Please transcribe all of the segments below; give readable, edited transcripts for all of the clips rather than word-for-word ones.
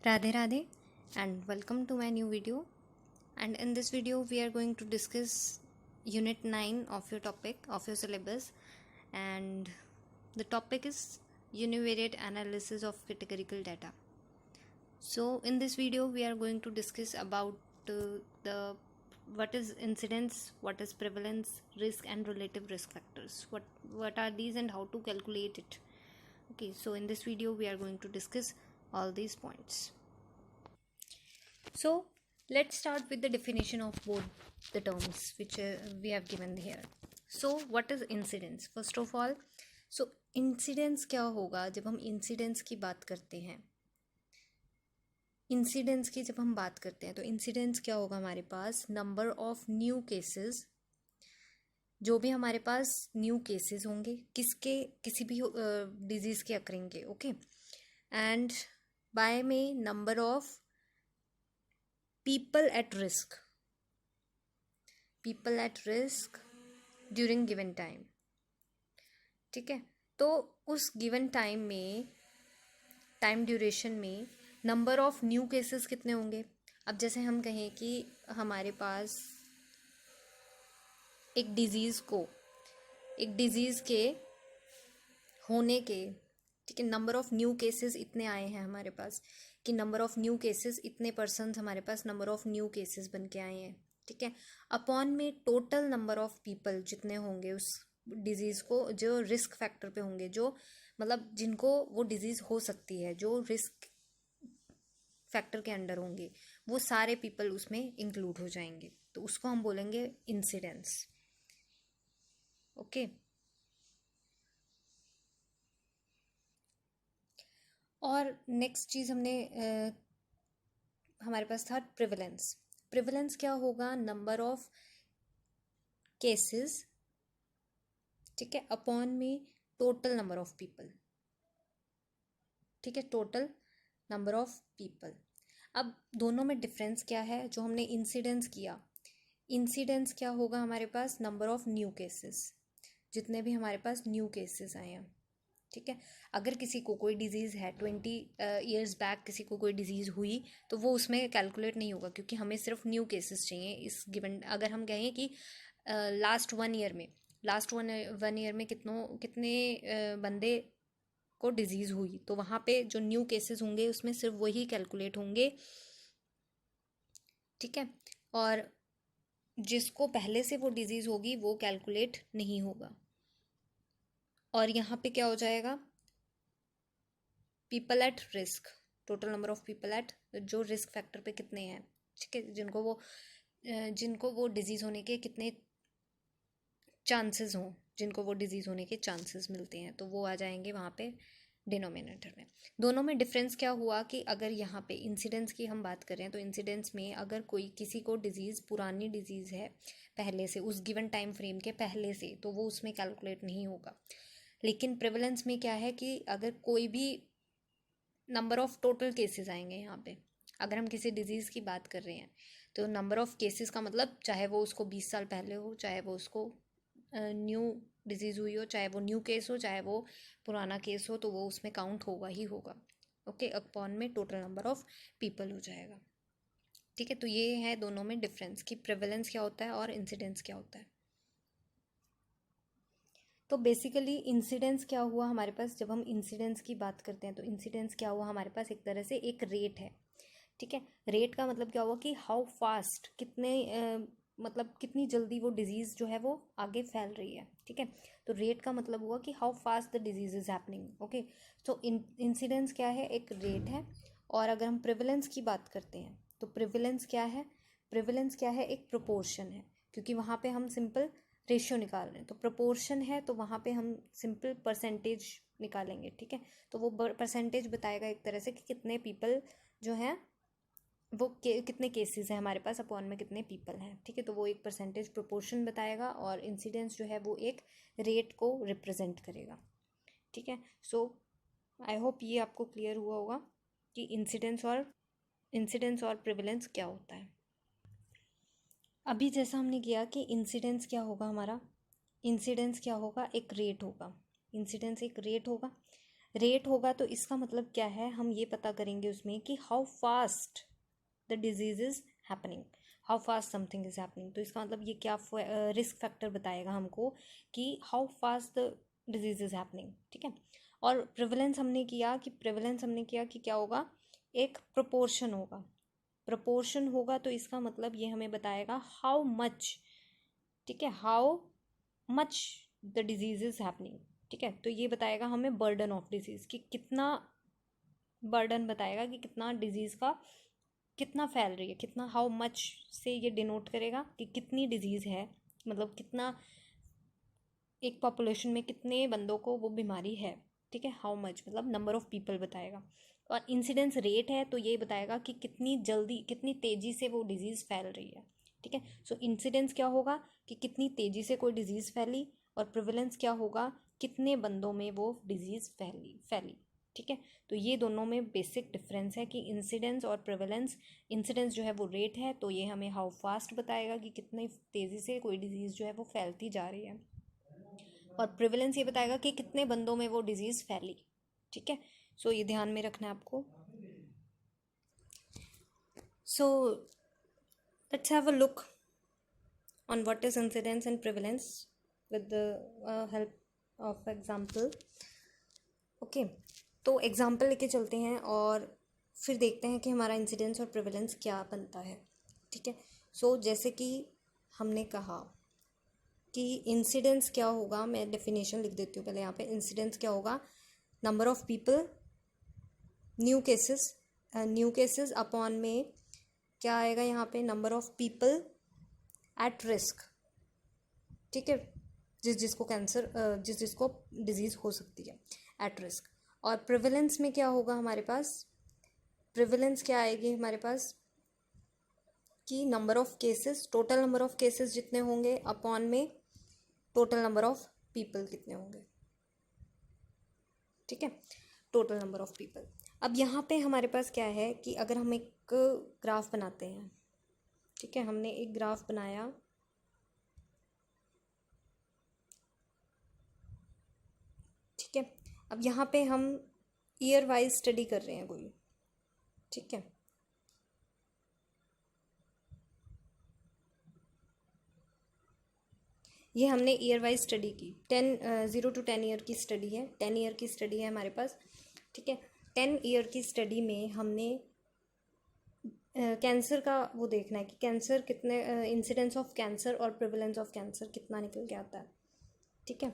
Radhe Radhe and welcome to my new video. And in this video we are going to discuss unit 9 of your topic of your syllabus, and the topic is univariate analysis of categorical data. So in this video we are going to discuss about the what is incidence, what is prevalence, risk and relative risk factors. What are these and how to calculate it. Okay, so in this video we are going to discuss all these points. So let's start with the definition of both the terms which we have given here. So what is incidence? First of all, so incidence क्या होगा जब हम incidence की बात करते हैं. Incidence की जब हम बात करते हैं तो इंसिडेंस क्या होगा हमारे पास, नंबर ऑफ न्यू केसेस, जो भी हमारे पास न्यू केसेस होंगे किसी भी डिजीज़ के अकरिंग के. ओके, एंड बाय में number of people at risk during given time. ठीक है, तो उस गिवन टाइम में, टाइम ड्यूरेशन में नंबर ऑफ न्यू केसेस कितने होंगे. अब जैसे हम कहें कि हमारे पास एक डिजीज़ के होने के, ठीक है, नंबर ऑफ न्यू केसेस इतने आए हैं हमारे पास कि नंबर ऑफ न्यू केसेस इतने परसेंट हमारे पास नंबर ऑफ न्यू केसेस बन के आए हैं. ठीक है, अपॉन में टोटल नंबर ऑफ पीपल जितने होंगे उस डिजीज़ को, जो रिस्क फैक्टर पे होंगे, जो मतलब जिनको वो डिजीज़ हो सकती है, जो रिस्क फैक्टर के अंडर होंगे, वो सारे पीपल उसमें इंक्लूड हो जाएंगे. तो उसको हम बोलेंगे इंसिडेंस. ओके, और नेक्स्ट चीज़ हमारे पास था प्रिवलेंस. प्रिवलेंस क्या होगा, नंबर ऑफ केसेस, ठीक है, अपॉन में टोटल नंबर ऑफ पीपल. ठीक है, टोटल नंबर ऑफ पीपल. अब दोनों में डिफरेंस क्या है. जो हमने इंसिडेंस किया, इंसिडेंस क्या होगा हमारे पास, नंबर ऑफ न्यू केसेस, जितने भी हमारे पास न्यू केसेस आए हैं. ठीक है, अगर किसी को कोई डिजीज़ है, 20 ईयर्स बैक किसी को कोई डिजीज़ हुई, तो वो उसमें कैलकुलेट नहीं होगा, क्योंकि हमें सिर्फ न्यू केसेस चाहिए इस गिवन. अगर हम कहें कि लास्ट वन ईयर में कितने बंदे को डिजीज़ हुई, तो वहाँ पे जो न्यू केसेस होंगे उसमें सिर्फ वही कैलकुलेट होंगे. ठीक है, और जिसको पहले से वो डिजीज़ होगी वो कैलकुलेट नहीं होगा. और यहाँ पे क्या हो जाएगा, people at risk, total number of people at, जो रिस्क फैक्टर पे कितने हैं. ठीक है, जिनको वो डिजीज़ होने के कितने चांसेस हों, जिनको वो डिजीज़ होने के चांसेस मिलते हैं, तो वो आ जाएंगे वहाँ पे डिनोमिनेटर में. दोनों में डिफरेंस क्या हुआ कि अगर यहाँ पे इंसिडेंस की हम बात करें तो इंसिडेंस में अगर किसी को डिजीज़, पुरानी डिजीज़ है पहले से, उस गिवन टाइम फ्रेम के पहले से, तो वो उसमें कैलकुलेट नहीं होगा. लेकिन प्रेवलेंस में क्या है कि अगर कोई भी नंबर ऑफ टोटल केसेस आएंगे यहाँ पे, अगर हम किसी डिजीज़ की बात कर रहे हैं तो नंबर ऑफ केसेस का मतलब, चाहे वो उसको 20 साल पहले हो, चाहे वो उसको न्यू डिजीज़ हुई हो, चाहे वो न्यू केस हो, चाहे वो पुराना केस हो, तो वो उसमें काउंट होगा ही होगा. ओके, अपॉन में टोटल नंबर ऑफ पीपल हो जाएगा. ठीक है, तो ये है दोनों में डिफरेंस कि प्रेवलेंस क्या होता है और इंसिडेंस क्या होता है. तो बेसिकली इंसिडेंस क्या हुआ हमारे पास, जब हम इंसिडेंस की बात करते हैं तो इंसिडेंस क्या हुआ हमारे पास, एक तरह से एक रेट है. ठीक है, रेट का मतलब क्या हुआ कि हाउ फास्ट, मतलब कितनी जल्दी वो डिजीज़ जो है वो आगे फैल रही है. ठीक है, तो रेट का मतलब हुआ कि how fast the disease is happening. Okay, तो इंसिडेंस क्या है, एक रेट है. और अगर हम प्रिवलेंस की बात करते हैं तो प्रिवलेंस क्या है, एक प्रोपोर्शन है, क्योंकि वहाँ पे हम सिंपल रेशियो निकाल रहे हैं. तो प्रोपोर्शन है तो वहाँ पे हम सिंपल परसेंटेज निकालेंगे. ठीक है, तो वो परसेंटेज बताएगा एक तरह से कि कितने पीपल जो हैं वो कितने केसेस हैं हमारे पास, अपॉन में कितने पीपल हैं. ठीक है, तो वो एक परसेंटेज प्रोपोर्शन बताएगा, और इंसिडेंस जो है वो एक रेट को रिप्रेजेंट करेगा. ठीक है, सो आई होप ये आपको क्लियर हुआ होगा कि इंसिडेंस और प्रिवलेंस क्या होता है. अभी जैसा हमने किया कि इंसिडेंस क्या होगा हमारा, इंसिडेंस क्या होगा, एक रेट होगा. इंसिडेंस एक रेट होगा. रेट होगा तो इसका मतलब क्या है, हम ये पता करेंगे उसमें कि how fast the disease is happening, how fast something is happening. तो इसका मतलब ये क्या रिस्क फैक्टर बताएगा हमको कि how fast the disease is happening. ठीक है। और प्रिवलेंस हमने किया कि क्या होगा, एक प्रोपोर्शन होगा। प्रोपोर्शन होगा तो इसका मतलब ये हमें बताएगा हाउ मच, ठीक है, how much the disease is happening. ठीक है। तो ये बताएगा हमें बर्डन ऑफ डिजीज, कि कितना बर्डन बताएगा कि कितना डिजीज का कितना फैल रही है, कितना, हाउ मच से ये डिनोट करेगा कि कितनी डिजीज है, मतलब कितना एक पॉपुलेशन में कितने बंदों को वो बीमारी है। ठीक है। हाउ मच मतलब नंबर ऑफ पीपल बताएगा। और इंसिडेंस रेट है तो ये बताएगा कि कितनी जल्दी, कितनी तेजी से वो डिजीज फैल रही है। ठीक है। सो इंसिडेंस क्या होगा कि कितनी तेजी से कोई डिजीज फैली, और प्रिवलेंस क्या होगा, कितने बंदों में वो डिजीज फैली। ठीक है। तो ये दोनों में बेसिक डिफरेंस है कि इंसिडेंस और प्रिवलेंस। इंसिडेंस जो है वो रेट है, तो ये हमें हाउ फास्ट बताएगा कि कितनी तेज़ी से कोई डिजीज़ जो है वो फैलती जा रही है। और प्रिवलेंस ये बताएगा कि कितने बंदों में वो डिजीज़ फैली। ठीक है। सो ये ध्यान में रखना है आपको। So let's have a look on what is incidence and prevalence with the help of example. Okay. तो एग्जाम्पल लेके चलते हैं और फिर देखते हैं कि हमारा इंसिडेंस और प्रिवलेंस क्या बनता है। ठीक है। सो जैसे कि हमने कहा कि इंसिडेंस क्या होगा, मैं डेफिनेशन लिख देती हूँ पहले यहाँ पे। इंसिडेंस क्या होगा, number of people, new cases upon में क्या आएगा यहाँ पे, number of people at risk. ठीक है। जिस जिसको डिजीज़ हो सकती है एट रिस्क। और प्रिवलेंस में क्या होगा हमारे पास, प्रिवलेंस क्या आएगी हमारे पास कि number of cases, total number of cases जितने होंगे अपॉन में टोटल नंबर ऑफ पीपल कितने होंगे। ठीक है। Total number of people. अब यहाँ पे हमारे पास क्या है कि अगर हम एक ग्राफ बनाते हैं, ठीक है, हमने एक ग्राफ बनाया, ठीक है। अब यहाँ पे हम ईयर वाइज स्टडी कर रहे हैं कोई। ठीक है। ये हमने ईयर वाइज स्टडी की, 0 to 10 ईयर की स्टडी है, 10 ईयर की स्टडी है हमारे पास। ठीक है। 10 ईयर की स्टडी में हमने कैंसर का वो देखना है कि कैंसर कितने, इंसिडेंस ऑफ कैंसर और प्रिवलेंस ऑफ कैंसर कितना निकल के आता है। ठीक है।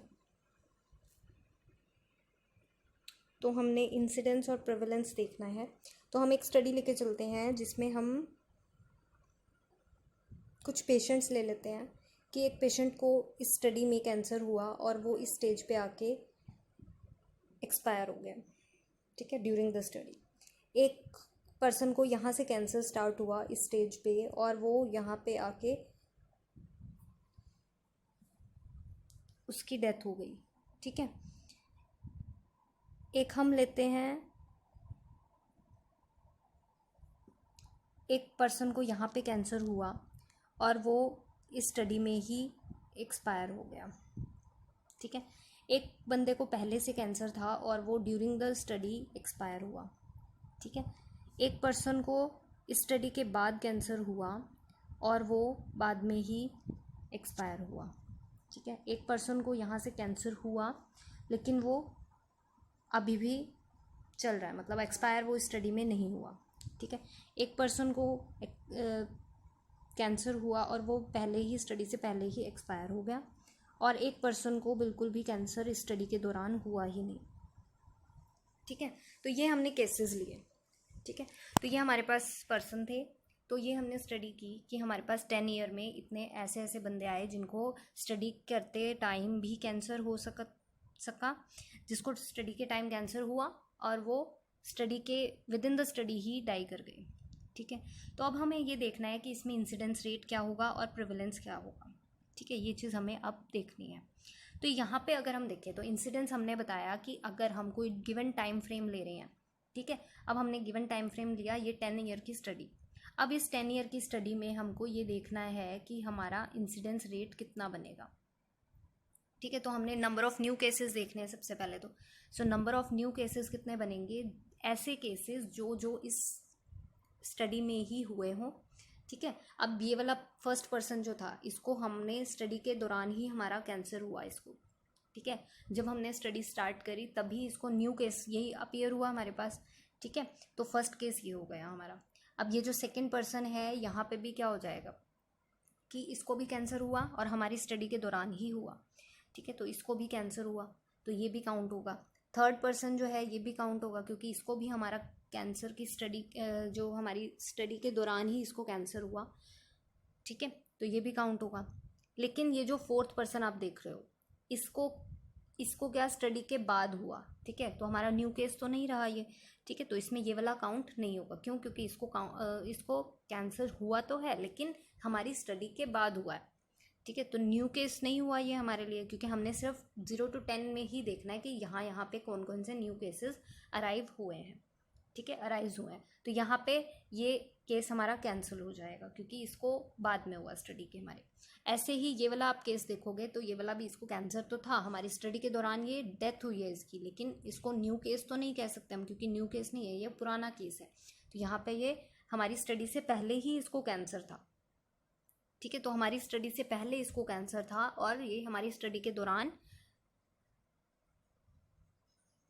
तो हमने इंसिडेंस और प्रिवलेंस देखना है, तो हम एक स्टडी लेके चलते हैं जिसमें हम कुछ पेशेंट्स ले लेते हैं कि एक पेशेंट को इस स्टडी में कैंसर हुआ और वो इस स्टेज पे आके एक्सपायर हो गया। ठीक है। ड्यूरिंग द स्टडी एक पर्सन को यहाँ से कैंसर स्टार्ट हुआ इस स्टेज पे, और वो यहाँ पे आके उसकी डेथ हो गई। ठीक है। एक हम लेते हैं, एक पर्सन को यहाँ पे कैंसर हुआ और वो इस स्टडी में ही एक्सपायर हो गया। ठीक है। एक बंदे को पहले से कैंसर था और वो ड्यूरिंग द स्टडी एक्सपायर हुआ। ठीक है। एक पर्सन को इस स्टडी के बाद कैंसर हुआ और वो बाद में ही एक्सपायर हुआ। ठीक है। एक पर्सन को यहाँ से कैंसर हुआ लेकिन वो अभी भी चल रहा है, मतलब एक्सपायर वो स्टडी में नहीं हुआ। ठीक है। एक पर्सन को कैंसर हुआ और वो पहले ही स्टडी से पहले ही एक्सपायर हो गया, और एक पर्सन को बिल्कुल भी कैंसर इस स्टडी के दौरान हुआ ही नहीं। ठीक है। तो ये हमने केसेस लिए। ठीक है। तो ये हमारे पास पर्सन थे, तो ये हमने स्टडी की कि हमारे पास 10 ईयर में इतने ऐसे ऐसे बंदे आए जिनको स्टडी करते टाइम भी कैंसर हो सका, जिसको स्टडी के टाइम कैंसर हुआ और वो स्टडी के विद इन द स्टडी ही डाई कर गए। ठीक है। तो अब हमें ये देखना है कि इसमें इंसिडेंस रेट क्या होगा और प्रिवलेंस क्या होगा। ठीक है। ये चीज़ हमें अब देखनी है। तो यहाँ पे अगर हम देखें तो इंसिडेंस हमने बताया कि अगर हम कोई गिवन टाइम फ्रेम ले रहे हैं। ठीक है। अब हमने गिवन टाइम फ्रेम लिया, ये 10 ईयर की स्टडी। अब इस 10 ईयर की स्टडी में हमको ये देखना है कि हमारा इंसिडेंस रेट कितना बनेगा। ठीक है, तो हमने नंबर ऑफ़ न्यू केसेस देखने हैं सबसे पहले तो। So number of new cases कितने बनेंगे, ऐसे केसेस जो जो इस स्टडी में ही हुए हों। ठीक है, अब ये वाला फर्स्ट पर्सन जो था, इसको हमने स्टडी के दौरान ही हमारा कैंसर हुआ इसको। ठीक है, जब हमने स्टडी स्टार्ट करी तभी इसको न्यू केस यही अपीयर हुआ हमारे पास। ठीक है, तो फर्स्ट केस ये हो गया हमारा। अब ये जो सेकंड पर्सन है, यहाँ पे भी क्या हो जाएगा कि इसको भी कैंसर हुआ और हमारी स्टडी के दौरान ही हुआ। ठीक है, तो इसको भी कैंसर हुआ, तो ये भी काउंट होगा। थर्ड पर्सन जो है ये भी काउंट होगा, क्योंकि इसको भी हमारा कैंसर की स्टडी, जो हमारी स्टडी के दौरान ही इसको कैंसर हुआ। ठीक है, तो ये भी काउंट होगा। लेकिन ये जो फोर्थ पर्सन आप देख रहे हो, इसको इसको क्या स्टडी के बाद हुआ। ठीक है, तो हमारा न्यू केस तो नहीं रहा ये। ठीक है, तो इसमें ये वाला काउंट नहीं होगा। क्यों? क्योंकि इसको कैंसर हुआ तो है, लेकिन हमारी स्टडी के बाद हुआ है। ठीक है, तो न्यू केस नहीं हुआ ये हमारे लिए, क्योंकि हमने सिर्फ 0 to 10 में ही देखना है कि यहाँ पे कौन कौन से न्यू केसेस अराइव हुए हैं। ठीक है, अराइज हुए हैं, तो यहाँ पे ये केस हमारा कैंसिल हो जाएगा, क्योंकि इसको बाद में हुआ स्टडी के हमारे। ऐसे ही ये वाला आप केस देखोगे तो ये वाला भी, इसको कैंसर तो था, हमारी स्टडी के दौरान ये डेथ हुई है इसकी, लेकिन इसको न्यू केस तो नहीं कह सकते हम, क्योंकि न्यू केस नहीं है, ये पुराना केस है। तो यहाँ पे ये हमारी स्टडी से पहले ही इसको कैंसर था। ठीक है, तो हमारी स्टडी से पहले इसको कैंसर था और ये हमारी स्टडी के दौरान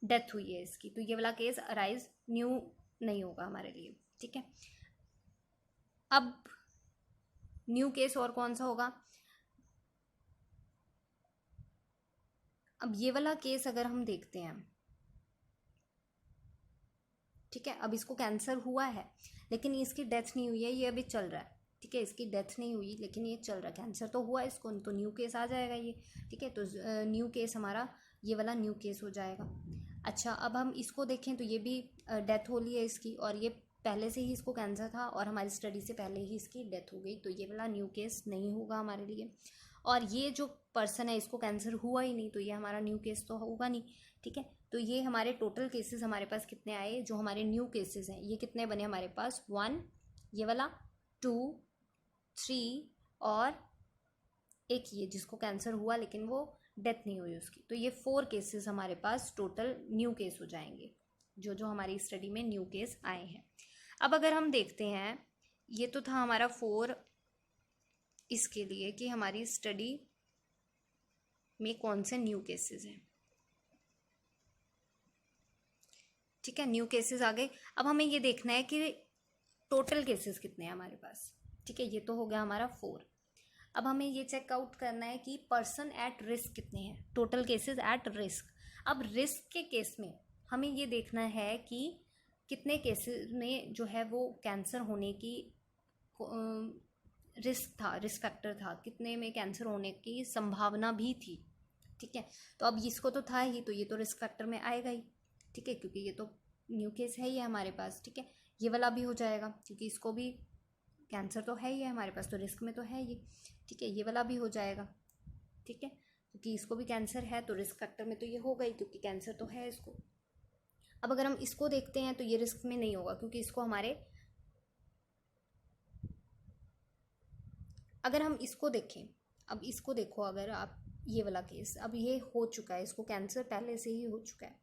डेथ हुई है इसकी, तो ये वाला केस अराइज न्यू नहीं होगा हमारे लिए। ठीक है, अब न्यू केस और कौन सा होगा, अब ये वाला केस अगर हम देखते हैं। ठीक है, अब इसको कैंसर हुआ है लेकिन इसकी डेथ नहीं हुई है, ये अभी चल रहा है। ठीक है, इसकी डेथ नहीं हुई लेकिन ये चल रहा है, कैंसर तो हुआ इसको, तो न्यू केस आ जाएगा ये। ठीक है, तो न्यू केस हमारा ये वाला न्यू केस हो जाएगा। अच्छा, अब हम इसको देखें तो ये भी डेथ हो ली है इसकी, और ये पहले से ही इसको कैंसर था और हमारी स्टडी से पहले ही इसकी डेथ हो गई, तो ये वाला न्यू केस नहीं होगा हमारे लिए। और ये जो पर्सन है इसको कैंसर हुआ ही नहीं, तो ये हमारा न्यू केस तो होगा नहीं। ठीक है, तो ये हमारे टोटल केसेस हमारे पास कितने आए, जो हमारे न्यू केसेस हैं ये कितने बने हमारे पास, 1 ये वाला, 2 3 और एक ये जिसको कैंसर हुआ लेकिन वो डेथ नहीं हुई उसकी। तो ये 4 केसेस हमारे पास टोटल न्यू केस हो जाएंगे, जो जो हमारी स्टडी में न्यू केस आए हैं। अब अगर हम देखते हैं, ये तो था हमारा 4 इसके लिए कि हमारी स्टडी में कौन से न्यू केसेस हैं। ठीक है, न्यू केसेस आ गए। अब हमें ये देखना है कि टोटल केसेस कितने हैं हमारे पास। ठीक है, ये तो हो गया हमारा 4। अब हमें ये चेकआउट करना है कि पर्सन एट रिस्क कितने हैं, टोटल केसेस एट रिस्क। अब रिस्क के केस में हमें ये देखना है कि कितने केसेस में जो है वो कैंसर होने की रिस्क था, रिस्क फैक्टर था, कितने में कैंसर होने की संभावना भी थी। ठीक है, तो अब इसको तो था ही, तो ये तो रिस्क फैक्टर में आएगा ही। ठीक है, क्योंकि ये तो न्यू केस है ही है हमारे पास। ठीक है, ये वाला भी हो जाएगा क्योंकि इसको भी कैंसर तो है ही है हमारे पास, तो रिस्क में तो है ये। ठीक है, ये वाला भी हो जाएगा। ठीक है, क्योंकि इसको भी कैंसर है तो रिस्क फैक्टर में तो ये होगा ही, क्योंकि कैंसर तो है इसको। अब अगर हम इसको देखते हैं तो ये रिस्क में नहीं होगा, क्योंकि इसको हमारे, अगर हम इसको देखें, अब इसको देखो, अगर आप ये वाला केस, अब ये हो चुका है, इसको कैंसर पहले से ही हो चुका है,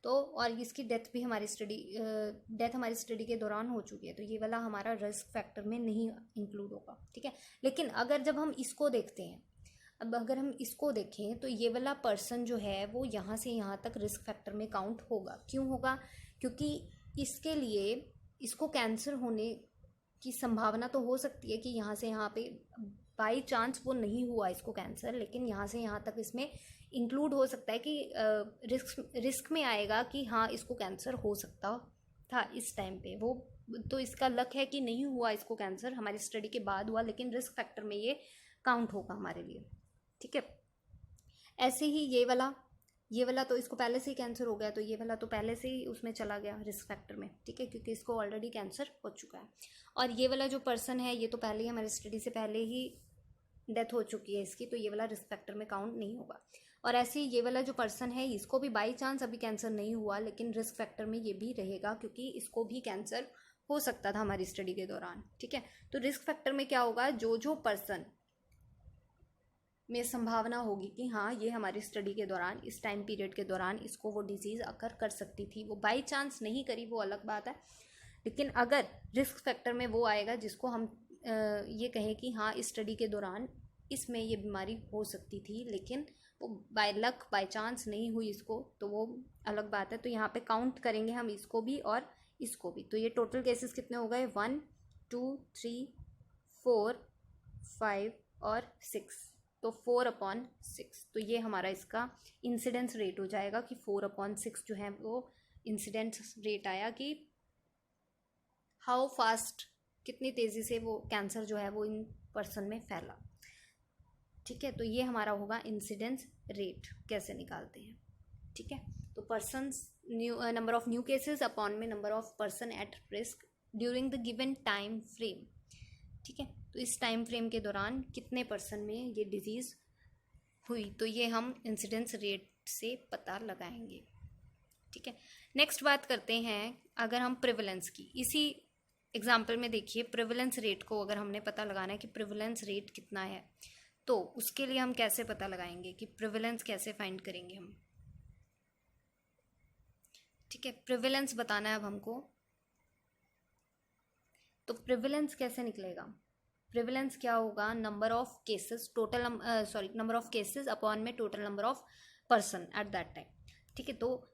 तो और इसकी डेथ भी हमारी स्टडी के दौरान हो चुकी है, तो ये वाला हमारा रिस्क फैक्टर में नहीं इंक्लूड होगा। ठीक है, लेकिन अगर जब हम इसको देखते हैं, अब अगर हम इसको देखें तो ये वाला पर्सन जो है वो यहाँ से यहाँ तक रिस्क फैक्टर में काउंट होगा। क्यों होगा? क्योंकि इसके लिए इसको कैंसर होने की संभावना तो हो सकती है कि यहाँ से यहाँ पे बाई चांस वो नहीं हुआ इसको कैंसर, लेकिन यहाँ से यहाँ तक इसमें इंक्लूड हो सकता है कि रिस्क में आएगा कि हाँ इसको कैंसर हो सकता था इस टाइम पे। वो तो इसका लक है कि नहीं हुआ इसको कैंसर, हमारी स्टडी के बाद हुआ, लेकिन रिस्क फैक्टर में ये काउंट होगा हमारे लिए। ठीक है, ऐसे ही ये वाला तो इसको पहले से ही कैंसर हो गया, तो ये वाला तो पहले से ही उसमें चला गया रिस्क फैक्टर में। ठीक है, क्योंकि इसको ऑलरेडी कैंसर हो चुका है। और ये वाला जो पर्सन है ये तो पहले ही हमारी स्टडी से पहले ही डेथ हो चुकी है इसकी, तो ये वाला रिस्क फैक्टर में काउंट नहीं होगा। और ऐसे ही ये वाला जो पर्सन है इसको भी बाई चांस अभी कैंसर नहीं हुआ, लेकिन रिस्क फैक्टर में ये भी रहेगा, क्योंकि इसको भी कैंसर हो सकता था हमारी स्टडी के दौरान। ठीक है, तो रिस्क फैक्टर में क्या होगा, जो जो पर्सन में संभावना होगी कि हाँ ये हमारी स्टडी के दौरान, इस टाइम पीरियड के दौरान इसको वो डिजीज़ अकर कर सकती थी। वो बाई चांस नहीं करी, वो अलग बात है, लेकिन अगर रिस्क फैक्टर में वो आएगा जिसको हम ये कहें कि हाँ इस स्टडी के दौरान इसमें ये बीमारी हो सकती थी, लेकिन वो बाय लक बाय चांस नहीं हुई इसको, तो वो अलग बात है। तो यहाँ पे काउंट करेंगे हम इसको भी और इसको भी। तो ये टोटल केसेस कितने हो गए, 1 2 3 4 5 और 6, तो 4/6। तो ये हमारा इसका इंसिडेंस रेट हो जाएगा कि 4/6 जो है वो इंसिडेंस रेट आया कि हाउ फास्ट, कितनी तेज़ी से वो कैंसर जो है वो इन पर्सन में फैला। ठीक है, तो ये हमारा होगा इंसिडेंस रेट, कैसे निकालते हैं। ठीक है, तो persons number of new cases upon में number of person at risk during the given time frame. ठीक है, तो इस टाइम फ्रेम के दौरान कितने पर्सन में ये डिजीज़ हुई, तो ये हम इंसिडेंस रेट से पता लगाएंगे। ठीक है, नेक्स्ट बात करते हैं अगर हम प्रिवलेंस की। इसी एग्जाम्पल में देखिए, प्रिवलेंस रेट को अगर हमने पता लगाना है कि प्रिवलेंस रेट कितना है, तो उसके लिए हम कैसे पता लगाएंगे कि प्रिवलेंस कैसे फाइंड करेंगे हम। ठीक है, प्रिवलेंस बताना है अब हमको, तो प्रिवलेंस कैसे निकलेगा। प्रिवलेंस क्या होगा, number of cases total, number of cases upon में total number of person at that time. ठीक है, तो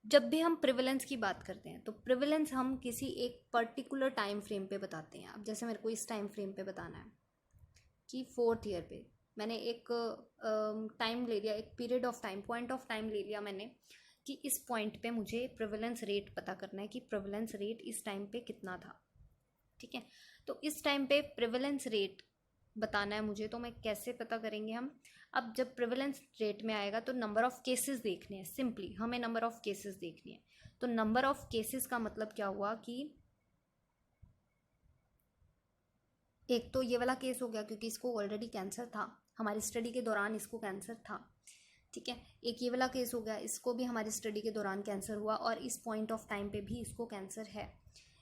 जब भी हम प्रिवलेंस की बात करते हैं तो प्रिवलेंस हम किसी एक पर्टिकुलर टाइम फ्रेम पे बताते हैं। अब जैसे मेरे को इस टाइम फ्रेम पे बताना है कि 4th ईयर पे मैंने एक टाइम ले लिया, एक period of time, point of time ले लिया मैंने कि इस पॉइंट पे मुझे प्रिवलेंस रेट पता करना है कि प्रिवलेंस रेट इस टाइम पे कितना था। ठीक है, तो इस टाइम पे प्रिवलेंस रेट बताना है मुझे, तो मैं कैसे पता करेंगे हम। अब जब प्रिवलेंस रेट में आएगा तो नंबर ऑफ केसेस देखने हैं, सिंपली हमें नंबर ऑफ केसेस देखनी है। तो नंबर ऑफ केसेस का मतलब क्या हुआ कि एक तो ये वाला केस हो गया क्योंकि इसको ऑलरेडी कैंसर था, हमारी स्टडी के दौरान इसको कैंसर था। ठीक है, एक ये वाला केस हो गया, इसको भी हमारी स्टडी के दौरान कैंसर हुआ और इस पॉइंट ऑफ टाइम पे भी इसको कैंसर है।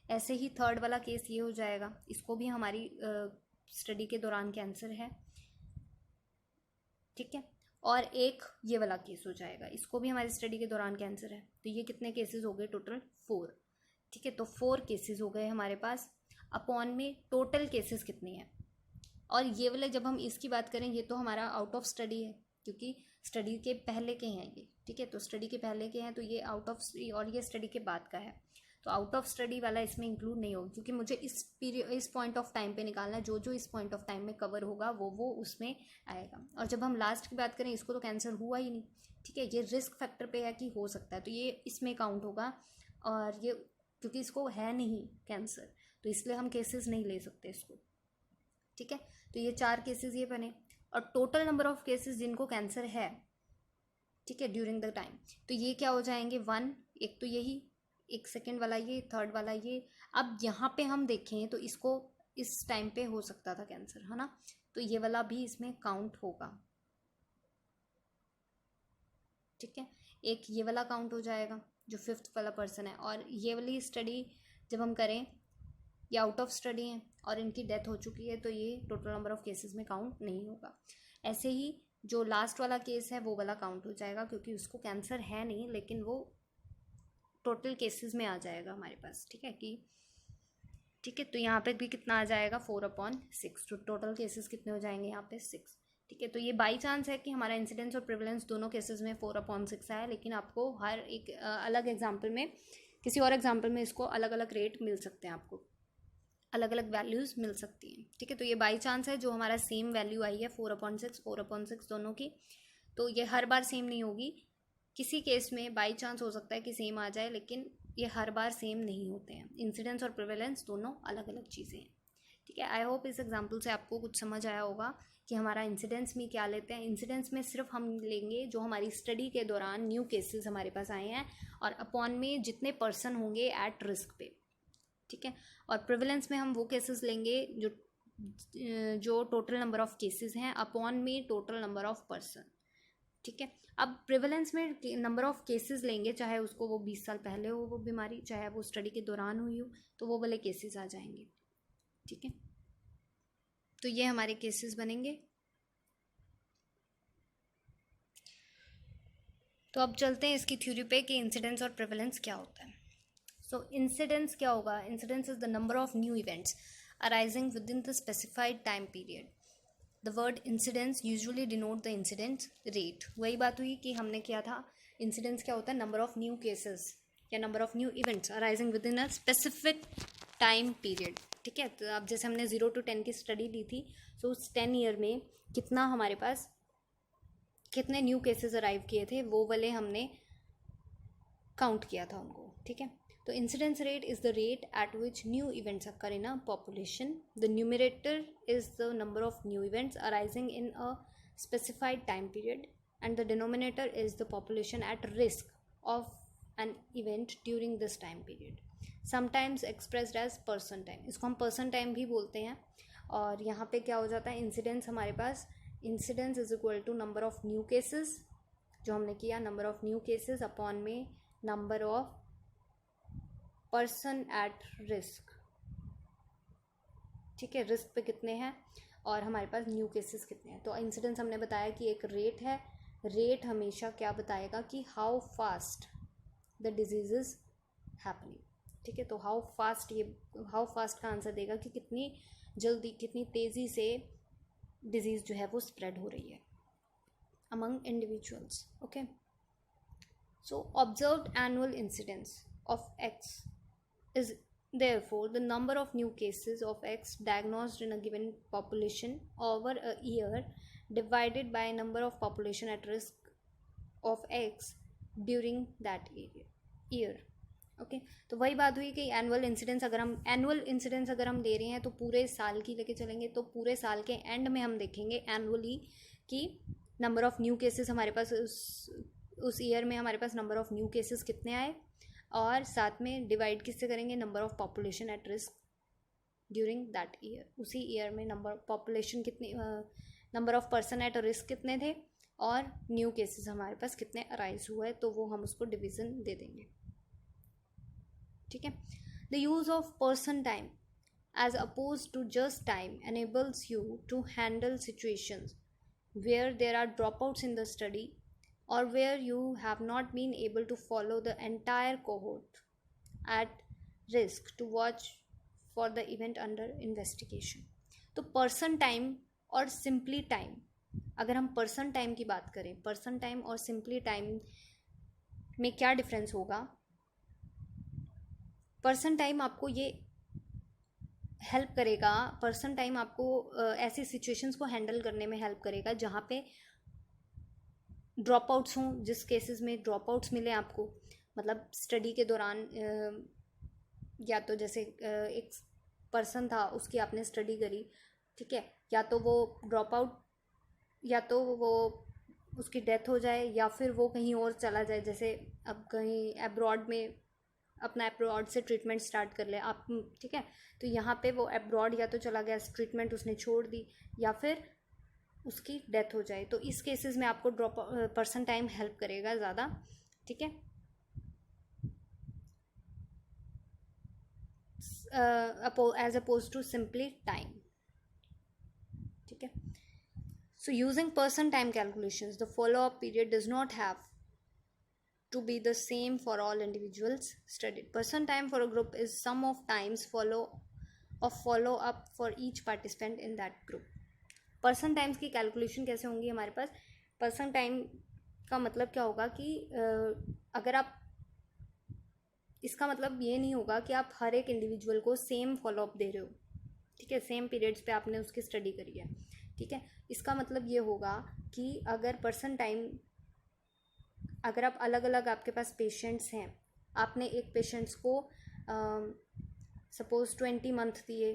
ऐसे ही थर्ड वाला केस ये हो जाएगा, इसको भी हमारी स्टडी के दौरान कैंसर है। ठीक है, और एक ये वाला केस हो जाएगा, इसको भी हमारी स्टडी के दौरान कैंसर है। तो ये कितने केसेस हो गए, टोटल 4। ठीक है, तो 4 केसेस हो गए हमारे पास, अपॉन में टोटल केसेस कितने हैं। और ये वाले जब हम इसकी बात करें, ये तो हमारा आउट ऑफ स्टडी है क्योंकि स्टडी के पहले के हैं ये। ठीक है, तो स्टडी के पहले के हैं तो ये आउट ऑफ, और ये स्टडी के बाद का है, तो आउट ऑफ स्टडी वाला इसमें इंक्लूड नहीं होगा क्योंकि मुझे इस पीरियड, इस पॉइंट ऑफ टाइम पे निकालना है। जो जो इस पॉइंट ऑफ टाइम में कवर होगा वो उसमें आएगा। और जब हम लास्ट की बात करें, इसको तो कैंसर हुआ ही नहीं। ठीक है, ये रिस्क फैक्टर पे है कि हो सकता है, तो ये इसमें काउंट होगा। और ये क्योंकि इसको है नहीं कैंसर, तो इसलिए हम केसेस नहीं ले सकते इसको। ठीक है, तो ये 4 केसेस ये बने। और टोटल नंबर ऑफ केसेस जिनको कैंसर है, ठीक है, ड्यूरिंग द टाइम, तो ये क्या हो जाएंगे, 1, एक तो यही, एक सेकेंड वाला ये, थर्ड वाला ये। अब यहाँ पे हम देखें तो इसको इस टाइम पे हो सकता था कैंसर, है ना, तो ये वाला भी इसमें काउंट होगा। ठीक है, एक ये वाला काउंट हो जाएगा जो 5th वाला पर्सन है। और ये वाली स्टडी जब हम करें, ये आउट ऑफ स्टडी है और इनकी डेथ हो चुकी है, तो ये टोटल नंबर ऑफ केसेस में काउंट नहीं होगा। ऐसे ही जो लास्ट वाला केस है वो वाला काउंट हो जाएगा क्योंकि उसको कैंसर है नहीं, लेकिन वो टोटल केसेस में आ जाएगा हमारे पास। ठीक है कि, ठीक है, तो यहाँ पे भी कितना आ जाएगा, 4/6। तो टोटल केसेस कितने हो जाएंगे यहाँ पे, 6। ठीक है, तो ये बाई चांस है कि हमारा इंसिडेंस और प्रिवलेंस दोनों केसेस में 4/6 आया, लेकिन आपको हर एक अलग एग्जाम्पल में, किसी और एग्जाम्पल में इसको अलग अलग रेट मिल सकते हैं, आपको अलग अलग वैल्यूज़ मिल सकती हैं। ठीक है, तो ये बाई चांस है, जो हमारा सेम वैल्यू आई है 4/6 दोनों की, तो ये हर बार सेम नहीं होगी। किसी केस में बाई चांस हो सकता है कि सेम आ जाए, लेकिन ये हर बार सेम नहीं होते हैं। इंसिडेंस और प्रिवेलेंस दोनों अलग अलग चीज़ें हैं। ठीक है, आई होप इस एग्जाम्पल से आपको कुछ समझ आया होगा कि हमारा इंसिडेंस में क्या लेते हैं। इंसिडेंस में सिर्फ हम लेंगे जो हमारी स्टडी के दौरान न्यू केसेस हमारे पास आए हैं, और अपॉन में जितने पर्सन होंगे एट रिस्क पे। ठीक है, और प्रिवलेंस में हम वो केसेस लेंगे जो टोटल नंबर ऑफ केसेस हैं अपॉन में टोटल नंबर ऑफ पर्सन। ठीक है, अब प्रिवलेंस में नंबर ऑफ केसेस लेंगे, चाहे उसको वो 20 साल पहले हो वो बीमारी, चाहे वो स्टडी के दौरान हुई हो, तो वो वाले केसेस आ जाएंगे। ठीक है, तो ये हमारे केसेस बनेंगे। तो अब चलते हैं इसकी थ्योरी पे कि इंसिडेंस और प्रेवलेंस क्या होता है. सो इंसिडेंस क्या होगा? Incidence is the number of new events arising with in the specified time period. The word incidence usually denote the incidence rate. वही बात हुई कि हमने किया था इंसिडेंस क्या होता है? नंबर ऑफ न्यू केसेस या number of new events arising with in a specific time period. ठीक है, तो अब जैसे हमने 0 to 10 की स्टडी ली थी, सो उस 10 ईयर में कितना हमारे पास कितने न्यू केसेस अराइव किए थे वो वाले हमने काउंट किया था उनको. ठीक है, तो incidence rate is the rate at which new events occur in a population. The numerator is the number of new events arising in a specified time period and the denominator is the population at risk of an event during this time period, sometimes expressed as person time. इसको हम person time भी बोलते हैं. और यहाँ पे क्या हो जाता है? इंसिडेंस हमारे पास incidence is equal to number of new cases जो हमने किया, number of new cases upon में number of person at risk. ठीक है, रिस्क पे कितने हैं और हमारे पास न्यू केसेस कितने हैं. तो इंसिडेंस हमने बताया कि एक रेट है. रेट हमेशा क्या बताएगा कि how fast the disease is happening. ठीक है, तो हाउ फास्ट का आंसर देगा कि कितनी जल्दी कितनी तेज़ी से डिजीज़ जो है वो स्प्रेड हो रही है among individuals. Okay, so observed annual incidence of x is therefore the number of new cases of X diagnosed in a given population over a year divided by number of population at risk of X during that year. Okay, तो वही बात हुई कि annual incidence अगर हम ले रहे हैं तो पूरे साल की लेके चलेंगे, तो पूरे साल के एंड में हम देखेंगे एनुअली कि नंबर ऑफ न्यू केसेस हमारे पास उस ईयर में हमारे पास नंबर ऑफ न्यू केसेस कितने आए, और साथ में डिवाइड किससे करेंगे? Number of population at risk during that year. उसी ईयर में number of person at risk कितने थे और न्यू केसेस हमारे पास कितने अराइज हुए, तो वो हम उसको डिवीज़न दे देंगे. ठीक है, the use of person time as opposed to just time enables you to handle situations where there are dropouts in the study or where you have not been able to follow the entire cohort at risk to watch for the event under investigation. तो person time और simply time, अगर हम person time की बात करें, person time और simply time में क्या डिफरेंस होगा? पर्सन टाइम आपको ये हेल्प करेगा, पर्सन टाइम आपको ऐसी सिचुएशंस को हैंडल करने में हेल्प करेगा जहाँ पे ड्रॉप आउट्स हों, जिस केसेस में ड्रॉप आउट्स मिले आपको, मतलब स्टडी के दौरान या तो जैसे एक पर्सन था उसकी आपने स्टडी करी, ठीक है, या तो वो ड्रॉप आउट या तो वो उसकी डेथ हो जाए या फिर वो कहीं और चला जाए, जैसे अब कहीं अब्रॉड में अपना अब्रॉड से ट्रीटमेंट स्टार्ट कर ले आप. ठीक है, तो यहाँ पे वो अब्रॉड या तो चला गया, ट्रीटमेंट उसने छोड़ दी, या फिर उसकी डेथ हो जाए, तो इस केसेस में आपको पर्सन टाइम हेल्प करेगा ज़्यादा. ठीक है, as opposed to simply time. ठीक है, so using person time calculations, the follow-up period does not have to be the same for all individuals studied. Person time for a group is sum of times follow up for each participant in that group. Person times की calculation कैसे होंगी हमारे पास? Person time का मतलब क्या होगा कि अगर आप, इसका मतलब ये नहीं होगा कि आप हर एक इंडिविजुअल को सेम फॉलोअप दे रहे हो. ठीक है, सेम पीरियड्स पे आपने उसकी स्टडी करी है. ठीक है, इसका मतलब ये होगा कि अगर पर्सन टाइम, अगर आप अलग अलग आपके पास पेशेंट्स हैं, आपने एक पेशेंट्स को सपोज 20 मंथ दिए,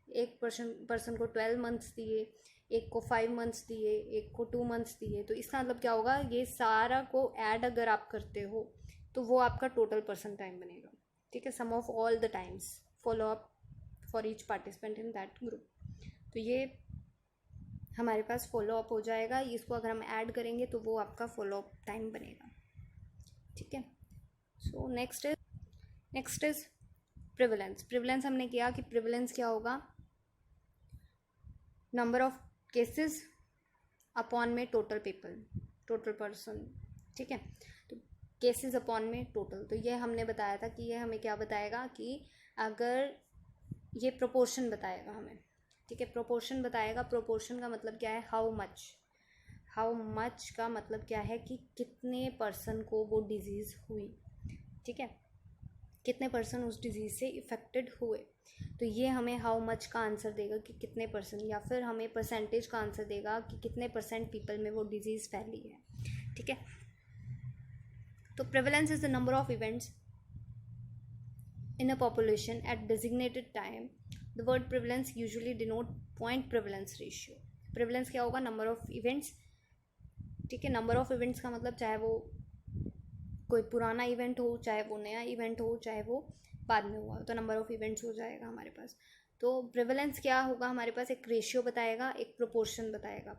एक पर्सन को 12 मंथ्स दिए, एक को 5 मंथ्स दिए, एक को 2 मंथ्स दिए, तो इसका मतलब क्या होगा? ये सारा को ऐड अगर आप करते हो तो वो आपका टोटल पर्सन टाइम बनेगा. ठीक है, sum of all the times follow up for each participant in that group. तो ये हमारे पास फॉलो अप हो जाएगा, इसको अगर हम ऐड करेंगे तो वो आपका फॉलो अप टाइम बनेगा. ठीक है, सो नेक्स्ट इज प्रिवलेंस हमने किया कि प्रिवलेंस क्या होगा? नंबर ऑफ केसेस अपॉन में टोटल पर्सन. ठीक है, तो केसेस अपॉन में टोटल। तो ये हमने बताया था कि ये हमें क्या बताएगा कि अगर ये प्रोपोर्शन बताएगा हमें, ठीक है, प्रोपोर्शन बताएगा। प्रोपोर्शन का मतलब क्या है, हाउ मच का मतलब क्या है कि कितने पर्सन को वो डिजीज़ हुई, ठीक है, कितने पर्सन उस डिजीज़ से इफ़ेक्टेड हुए। तो ये हमें हाउ मच का आंसर देगा कि कितने पर्सन, या फिर हमें परसेंटेज का आंसर देगा कि कितने परसेंट पीपल में वो डिजीज़ फैली है, ठीक है। तो prevalence is the number of events in a population at designated time. The word prevalence usually denote point prevalence ratio. prevalence क्या होगा, number of events, ठीक है। number of events का मतलब चाहे वो कोई पुराना इवेंट हो, चाहे वो नया इवेंट हो, चाहे वो बाद में हुआ, तो नंबर ऑफ इवेंट्स हो जाएगा हमारे पास। तो प्रेवलेंस क्या होगा हमारे पास, एक रेशियो बताएगा, एक प्रोपोर्शन बताएगा,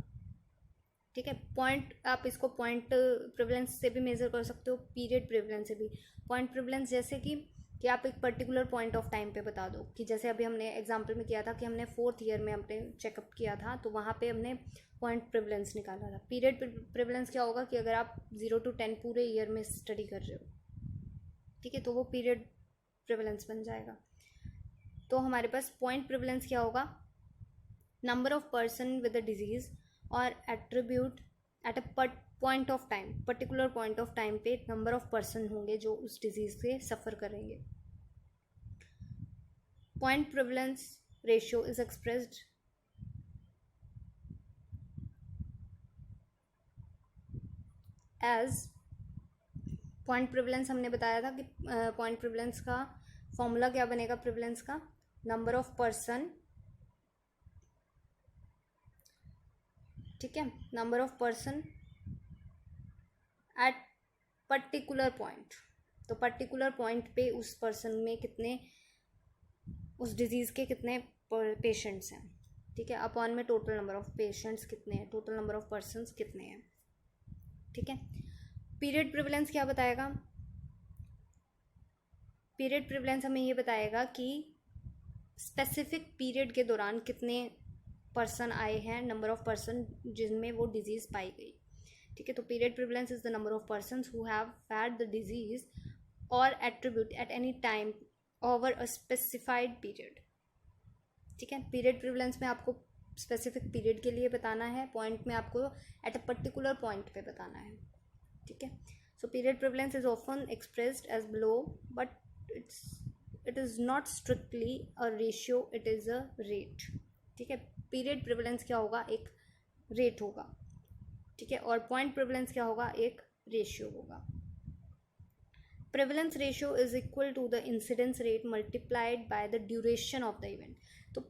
ठीक है। पॉइंट, आप इसको पॉइंट प्रेवलेंस से भी मेज़र कर सकते हो, पीरियड प्रेवलेंस से भी। पॉइंट प्रेवलेंस जैसे कि आप एक पर्टिकुलर पॉइंट ऑफ टाइम पे बता दो, कि जैसे अभी हमने एग्जांपल में किया था कि हमने 4th ईयर में हमने चेकअप किया था, तो वहाँ पे हमने पॉइंट प्रेवलेंस निकाला था। पीरियड प्रेवलेंस क्या होगा कि अगर आप 0 to 10 पूरे ईयर में स्टडी कर रहे हो, ठीक है, तो वो पीरियड प्रेवलेंस बन जाएगा। तो हमारे पास पॉइंट प्रेवलेंस क्या होगा, number of person with the disease और attribute at a point of time, particular point of time पे नंबर ऑफ पर्सन होंगे जो उस डिजीज़ से सफ़र करेंगे। Point prevalence ratio is expressed as, point prevalence हमने बताया था कि पॉइंट प्रेवलेंस का फॉर्मूला क्या बनेगा, प्रेवलेंस का नंबर ऑफ पर्सन, ठीक है, number of person at particular point. तो पर्टिकुलर पॉइंट पे उस पर्सन में कितने, उस डिजीज़ के कितने पेशेंट्स हैं, ठीक है, अपॉन में टोटल नंबर ऑफ पेशेंट्स कितने हैं, टोटल नंबर ऑफ पर्सन्स कितने हैं, ठीक है। पीरियड प्रेवलेंस क्या बताएगा, पीरियड प्रेवलेंस हमें ये बताएगा कि स्पेसिफिक पीरियड के दौरान कितने पर्सन आए हैं, नंबर ऑफ पर्सन जिनमें वो डिजीज़ पाई गई, ठीक है। तो period prevalence is the number of persons who have had the disease और attribute at any time over a specified period, ठीक है। पीरियड प्रेवलेंस में आपको स्पेसिफिक पीरियड के लिए बताना है, पॉइंट में आपको एट अ पर्टिकुलर पॉइंट पे बताना है, ठीक है। So period prevalence is often expressed as below, but it is not strictly a ratio, it is a rate, ठीक है। पीरियड प्रेवलेंस क्या होगा, एक रेट होगा, ठीक है, और पॉइंट प्रेवलेंस क्या होगा, एक रेशियो होगा। Prevalence ratio is equal to the incidence rate multiplied by the duration of the event. तो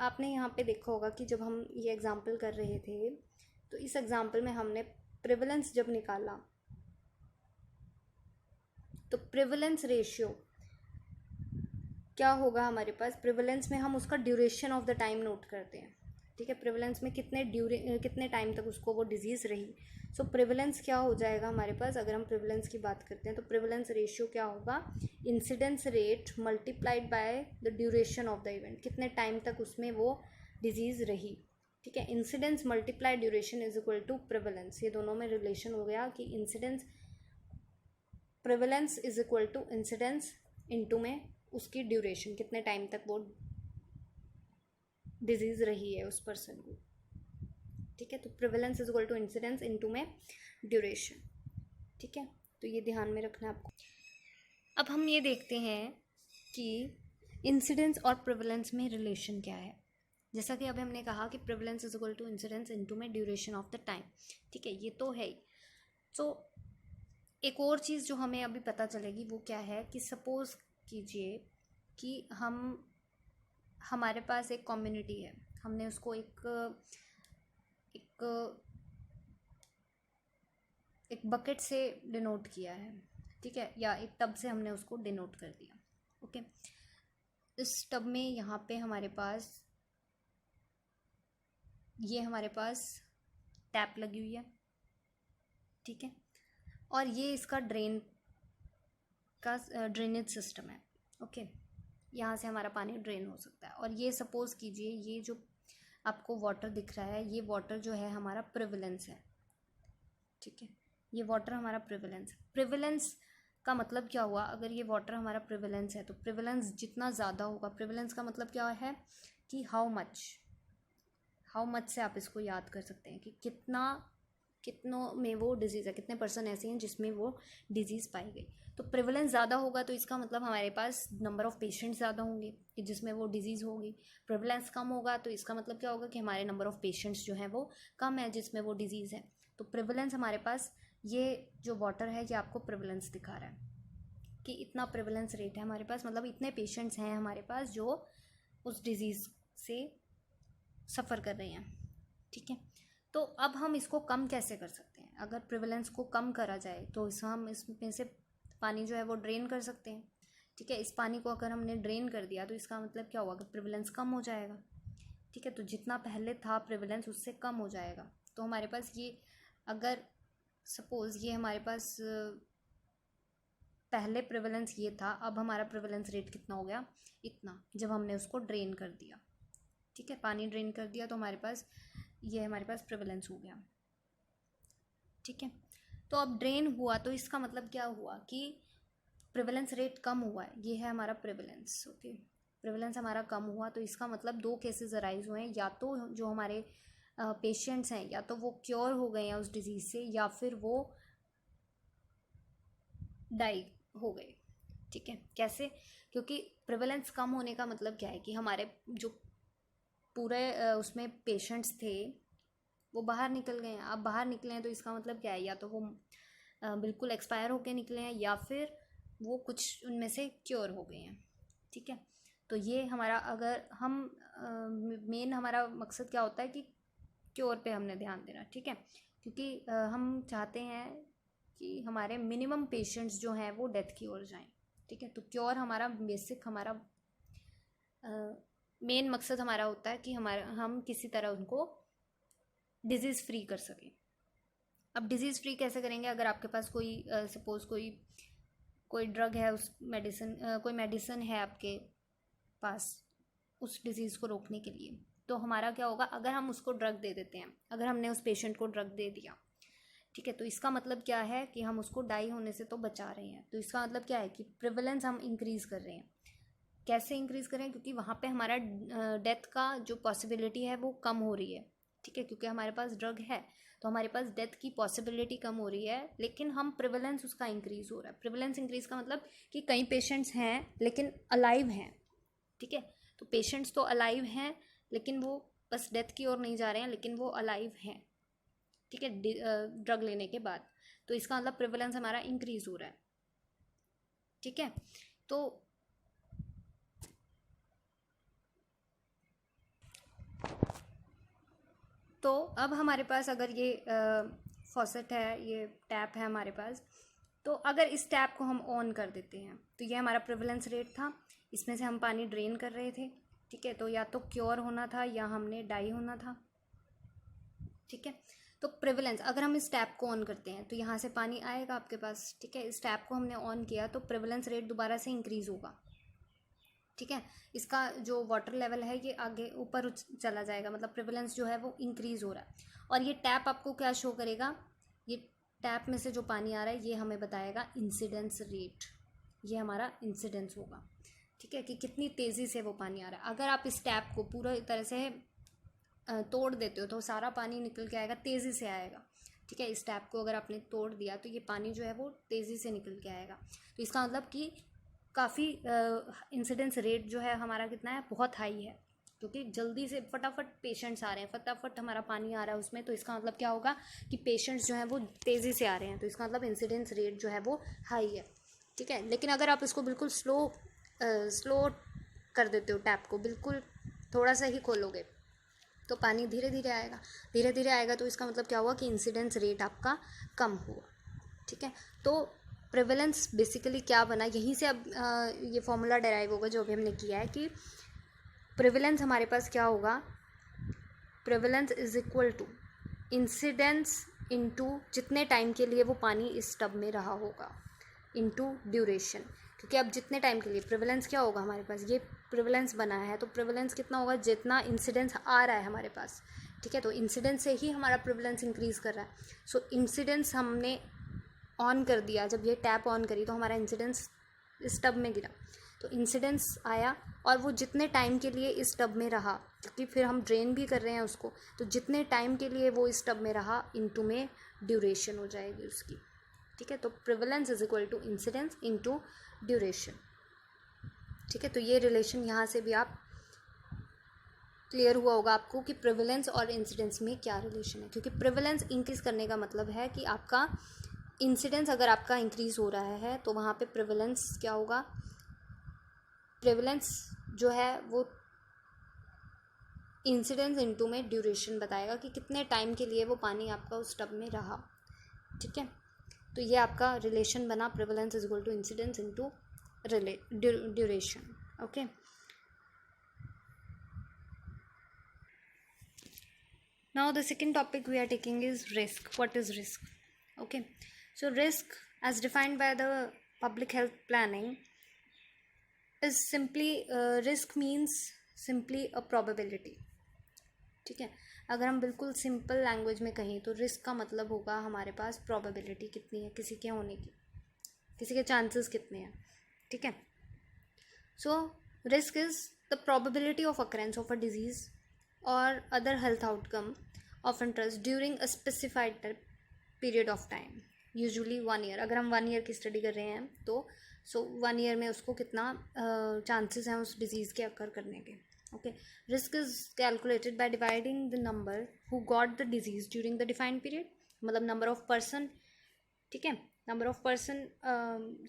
आपने यहाँ पे देखा होगा कि जब हम ये एग्जाम्पल कर रहे थे, तो इस एग्जाम्पल में हमने प्रेवलेंस जब निकाला, तो प्रेवलेंस रेशियो क्या होगा हमारे पास, प्रेवलेंस में हम उसका duration of the time note करते हैं, ठीक है। प्रेवलेंस में कितने टाइम तक उसको वो डिजीज़ रही। सो प्रेवलेंस क्या हो जाएगा हमारे पास, अगर हम प्रेवलेंस की बात करते हैं तो प्रेवलेंस रेशियो क्या होगा, incidence rate multiplied by the duration of the event, कितने टाइम तक उसमें वो डिजीज़ रही, ठीक है। Incidence multiply duration is equal to prevalence, ये दोनों में रिलेशन हो गया कि incidence, prevalence is equal to incidence into में उसकी ड्यूरेशन, कितने टाइम तक वो डिजीज़ रही है उस पर्सन को, ठीक है। तो prevalence is equal to incidence into में ड्यूरेशन, ठीक है। तो ये ध्यान में रखना है आपको। अब हम ये देखते हैं कि इंसिडेंस और प्रेवलेंस में रिलेशन क्या है। जैसा कि अभी हमने कहा कि prevalence is equal to incidence into में ड्यूरेशन ऑफ द टाइम, ठीक है, ये तो है ही। तो एक और चीज़ जो हमें अभी पता चलेगी वो क्या है कि सपोज़ कीजिए कि हमारे पास एक कम्युनिटी है, हमने उसको एक बकेट से डिनोट किया है, ठीक है, या एक टब से हमने उसको डिनोट कर दिया, ओके। इस टब में यहाँ पे हमारे पास टैप लगी हुई है, ठीक है, और ये इसका ड्रेनेज सिस्टम है, ओके। यहाँ से हमारा पानी ड्रेन हो सकता है। और ये सपोज़ कीजिए ये जो आपको वाटर दिख रहा है, ये वाटर जो है हमारा प्रेवलेंस है, ठीक है, ये वाटर हमारा प्रिवलेंस। प्रिवलेंस का मतलब क्या हुआ, अगर ये वाटर हमारा प्रिवलेंस है तो प्रिवलेंस जितना ज़्यादा होगा, प्रिवलेंस का मतलब क्या है कि हाउ मच से आप इसको याद कर सकते हैं कि कितनों में वो डिजीज़ है, कितने पर्सन ऐसे हैं जिसमें वो डिजीज़ पाई गई। तो प्रिवलेंस ज़्यादा होगा तो इसका मतलब हमारे पास नंबर ऑफ़ पेशेंट्स ज़्यादा होंगे कि जिसमें वो डिजीज़ होगी। प्रिवलेंस कम होगा तो इसका मतलब क्या होगा कि हमारे नंबर ऑफ़ पेशेंट्स जो हैं वो कम है जिसमें वो डिजीज़ है। तो प्रिवलेंस हमारे पास, ये जो वाटर है ये आपको प्रिवलेंस दिखा रहा है कि इतना प्रिवलेंस रेट है हमारे पास, मतलब इतने पेशेंट्स हैं हमारे पास जो उस डिज़ीज़ से सफ़र कर रहे हैं। ठीक है, तो अब हम इसको कम कैसे कर सकते हैं? अगर प्रिवलेंस को कम करा जाए तो हम इसमें से पानी जो है वो ड्रेन कर सकते हैं। ठीक है, इस पानी को अगर हमने ड्रेन कर दिया तो इसका मतलब क्या होगा कि प्रिवलेंस कम हो जाएगा। ठीक है, तो जितना पहले था प्रिवलेंस उससे कम हो जाएगा। तो हमारे पास ये, अगर सपोज़ ये हमारे पास पहले प्रिवलेंस ये था, अब हमारा प्रिवलेंस रेट कितना हो गया, इतना, जब हमने उसको ड्रेन कर दिया। ठीक है, पानी ड्रेन कर दिया तो हमारे पास ये हमारे पास प्रिवलेंस हो गया। ठीक है, तो अब ड्रेन हुआ तो इसका मतलब क्या हुआ कि प्रिवलेंस रेट कम हुआ है। ये है हमारा प्रिवलेंस। ओके, प्रिवलेंस हमारा कम हुआ तो इसका मतलब दो केसेस अराइज हुए हैं, या तो जो हमारे पेशेंट्स हैं या तो वो क्योर हो गए हैं उस डिजीज़ से, या फिर वो डाई हो गए। ठीक है, कैसे? क्योंकि प्रिवलेंस कम होने का मतलब क्या है कि हमारे जो पूरे उसमें पेशेंट्स थे वो बाहर निकल गए हैं। अब बाहर निकले हैं तो इसका मतलब क्या है, या तो वो बिल्कुल एक्सपायर होके निकले हैं या फिर वो कुछ उनमें से क्योर हो गए हैं। ठीक है, तो ये हमारा, अगर हम मेन हमारा मकसद क्या होता है कि क्योर पे हमने ध्यान देना। ठीक है, क्योंकि हम चाहते हैं कि हमारे मिनिमम पेशेंट्स जो हैं वो डेथ की ओर जाएं। ठीक है, तो क्योर हमारा बेसिक, हमारा मेन मकसद हमारा होता है कि हम किसी तरह उनको डिजीज़ फ्री कर सकें। अब डिजीज़ फ्री कैसे करेंगे? अगर आपके पास कोई सपोज़ कोई ड्रग है, उस मेडिसिन कोई मेडिसिन है आपके पास उस डिज़ीज़ को रोकने के लिए, तो हमारा क्या होगा, अगर हम उसको ड्रग दे देते हैं, अगर हमने उस पेशेंट को ड्रग दे दिया, ठीक है, तो इसका मतलब क्या है कि हम उसको डाई होने से तो बचा रहे हैं। तो इसका मतलब क्या है कि प्रिवलेंस हम इंक्रीज़ कर रहे हैं। कैसे इंक्रीज़ करें? क्योंकि वहाँ पे हमारा डेथ का जो पॉसिबिलिटी है वो कम हो रही है। ठीक है, क्योंकि हमारे पास ड्रग है तो हमारे पास डेथ की पॉसिबिलिटी कम हो रही है, लेकिन हम प्रिवलेंस उसका इंक्रीज़ हो रहा है। प्रिवलेंस इंक्रीज़ का मतलब कि कई पेशेंट्स हैं लेकिन अलाइव हैं। ठीक है, तो पेशेंट्स तो अलाइव हैं लेकिन वो बस डेथ की ओर नहीं जा रहे हैं, लेकिन वो अलाइव हैं। ठीक है, ड्रग लेने के बाद, तो इसका मतलब प्रिवलेंस हमारा इंक्रीज़ हो रहा है। ठीक है, तो अब हमारे पास अगर ये फॉसेट है, ये टैप है हमारे पास, तो अगर इस टैप को हम ऑन कर देते हैं तो ये हमारा प्रिवलेंस रेट था, इसमें से हम पानी ड्रेन कर रहे थे। ठीक है, तो या तो क्योर होना था या हमने डाई होना था। ठीक है, तो प्रिवलेंस, अगर हम इस टैप को ऑन करते हैं तो यहाँ से पानी आएगा आपके पास। ठीक है, इस टैप को हमने ऑन किया तो प्रिवलेंस रेट दोबारा से इंक्रीज़ होगा। ठीक है, इसका जो वाटर लेवल है ये आगे ऊपर चला जाएगा, मतलब प्रिवलेंस जो है वो इंक्रीज़ हो रहा है। और ये टैप आपको क्या शो करेगा, ये टैप में से जो पानी आ रहा है ये हमें बताएगा इंसिडेंस रेट, ये हमारा इंसिडेंस होगा। ठीक है, कि कितनी तेज़ी से वो पानी आ रहा है। अगर आप इस टैप को पूरा तरह से तोड़ देते हो तो सारा पानी निकल के आएगा, तेज़ी से आएगा। ठीक है, इस टैप को अगर आपने तोड़ दिया तो ये पानी जो है वो तेज़ी से निकल के आएगा। तो इसका मतलब कि काफ़ी इंसिडेंस रेट जो है हमारा कितना है, बहुत हाई है, क्योंकि जल्दी से फटाफट पेशेंट्स आ रहे हैं, फटाफट हमारा पानी आ रहा है उसमें। तो इसका मतलब क्या होगा कि पेशेंट्स जो हैं वो तेज़ी से आ रहे हैं, तो इसका मतलब इंसिडेंस रेट जो है वो हाई है। ठीक है, लेकिन अगर आप इसको बिल्कुल स्लो कर देते हो, टैप को बिल्कुल थोड़ा सा ही खोलोगे तो पानी धीरे धीरे आएगा, तो इसका मतलब क्या हुआ कि इंसिडेंस रेट आपका कम हुआ। ठीक है, तो प्रिवलेंस बेसिकली क्या बना, यहीं से अब ये फॉर्मूला डेराइव होगा जो अभी हमने किया है कि प्रिवलेंस हमारे पास क्या होगा, prevalence is equal to incidence into जितने टाइम के लिए वो पानी इस टब में रहा होगा इनटू ड्यूरेशन। क्योंकि अब जितने टाइम के लिए प्रिवलेंस क्या होगा हमारे पास, ये प्रिवलेंस बना है तो प्रिवलेंस कितना होगा, जितना इंसिडेंस आ रहा है हमारे पास। ठीक है, तो इंसिडेंस से ही हमारा प्रिवलेंस इंक्रीज़ कर रहा है। सो इंसिडेंस हमने ऑन कर दिया, जब ये टैप ऑन करी तो हमारा इंसिडेंस इस टब में गिरा, तो इंसिडेंस आया और वो जितने टाइम के लिए इस टब में रहा, क्योंकि फिर हम ड्रेन भी कर रहे हैं उसको, तो जितने टाइम के लिए वो इस टब में रहा इनटू में ड्यूरेशन हो जाएगी उसकी, ठीक है। तो prevalence is equal to incidence into duration, ठीक है। तो ये रिलेशन यहाँ से भी आप क्लियर हुआ होगा आपको कि प्रिवलेंस और इंसिडेंस में क्या रिलेशन है, क्योंकि प्रिवलेंस इंक्रीज करने का मतलब है कि आपका इंसिडेंस अगर आपका इंक्रीज हो रहा है तो वहाँ पे प्रिवलेंस क्या होगा, प्रिवलेंस जो है वो इंसिडेंस इनटू में ड्यूरेशन बताएगा कि कितने टाइम के लिए वो पानी आपका उस टब में रहा, ठीक है। तो ये आपका रिलेशन बना, prevalence is equal to incidence into duration, okay. Now the second topic we are taking is risk. What is risk? Okay, so risk as defined by the public health planning is simply risk means simply a probability, ठीक है। अगर हम बिल्कुल simple language में कहें तो risk का मतलब होगा हमारे पास प्रोबेबिलिटी कितनी है किसी के होने की, किसी के चांसेस कितने हैं, ठीक है। So risk is the probability of occurrence of a disease or other health outcome of interest during a specified period of time, usually 1 year। अगर हम 1 year की स्टडी कर रहे हैं तो 1 year में उसको कितना चांसेस हैं उस डिजीज़ के अकर करने के, okay. Risk is calculated by dividing the number who got the disease during the defined period, मतलब नंबर ऑफ पर्सन, ठीक है, number of person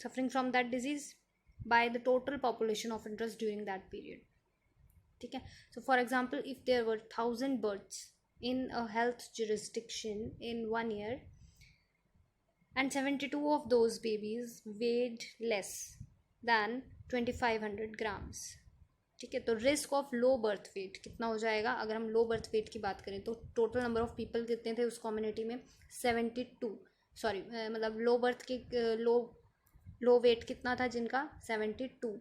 suffering from that disease by the total population of interest during that period, ठीक है। So for example if there were 1000 birds in a health jurisdiction in 1 year and 72 of those babies weighed less than 2500 grams, ठीक है। तो risk of low birth weight कितना हो जाएगा, अगर हम लो बर्थ वेट की बात करें तो टोटल नंबर ऑफ पीपल कितने थे उस कम्युनिटी में 72, सॉरी मतलब लो बर्थ के लो वेट कितना था जिनका 72,